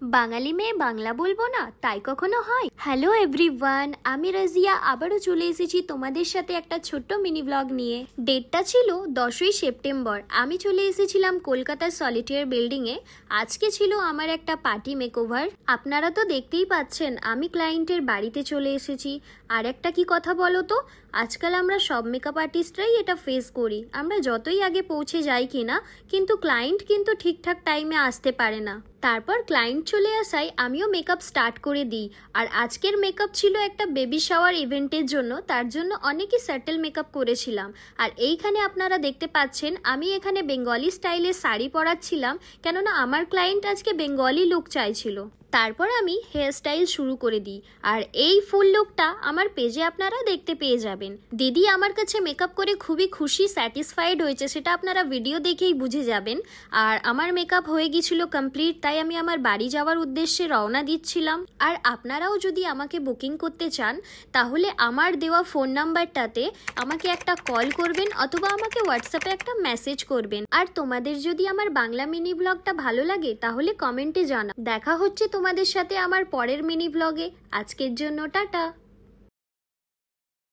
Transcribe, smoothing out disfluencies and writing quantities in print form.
বাঙালি মেয়ে বাংলা বলবো না তাই কখনো হয়? হ্যালো এভরিওয়ান, আমি রাজিয়া আবারও চলে এসেছি তোমাদের সাথে একটা ছোট্ট মিনি ব্লগ নিয়ে। ডেটটা ছিল 10ই সেপ্টেম্বর। আমি চলে এসেছিলাম কলকাতার সলিটেয়ার বিল্ডিংয়ে। আজকে ছিল আমার একটা পার্টি মেকওভার। আপনারা তো দেখতেই পাচ্ছেন আমি ক্লায়েন্টের বাড়িতে চলে এসেছি। আর একটা কি কথা বলো তো, আজকাল আমরা সব মেকআপ আর্টিস্টরাই এটা ফেস করি। আমরা যতই আগে পৌঁছে যাই কিনা, কিন্তু ক্লায়েন্ট কিন্তু ঠিকঠাক টাইমে আসতে পারে না। তারপর ক্লায়েন্ট চলে আসায় আমিও মেকআপ স্টার্ট করে দিই। আর আজকের মেকআপ ছিল একটা বেবি শাওয়ার ইভেন্টের জন্য, তার জন্য অনেকই স্যাটেল মেকআপ করেছিলাম। আর এইখানে আপনারা দেখতে পাচ্ছেন আমি এখানে বেঙ্গলি স্টাইলের শাড়ি পরাচ্ছিলাম, কেননা আমার ক্লায়েন্ট আজকে বেঙ্গলি লুক চাইছিল। তারপর আমি হেয়ার স্টাইল শুরু করে দিই। আর এই ফুল লুকটা আমার পেজে আপনারা দেখতে পেয়ে যাবেন। দিদি আমার কাছে মেকআপ করে খুবই খুশি, স্যাটিসফাইড হয়েছে, সেটা আপনারা ভিডিও দেখেই বুঝে যাবেন। আর আমার মেকআপ হয়ে গিয়েছিল কমপ্লিট, তাই আমি আমার বাড়ি যাওয়ার উদ্দেশ্যে রওনা দিচ্ছিলাম। আর আপনারাও যদি আমাকে বুকিং করতে চান, তাহলে আমার দেওয়া ফোন নাম্বারটাতে আমাকে একটা কল করবেন অথবা আমাকে হোয়াটসঅ্যাপে একটা মেসেজ করবেন। আর তোমাদের যদি আমার বাংলা মিনি ব্লগটা ভালো লাগে তাহলে কমেন্টে জানাও। দেখা হচ্ছে তোমাদের সাথে আমার পরের মিনি ব্লগে। আজকের জন্য টাটা।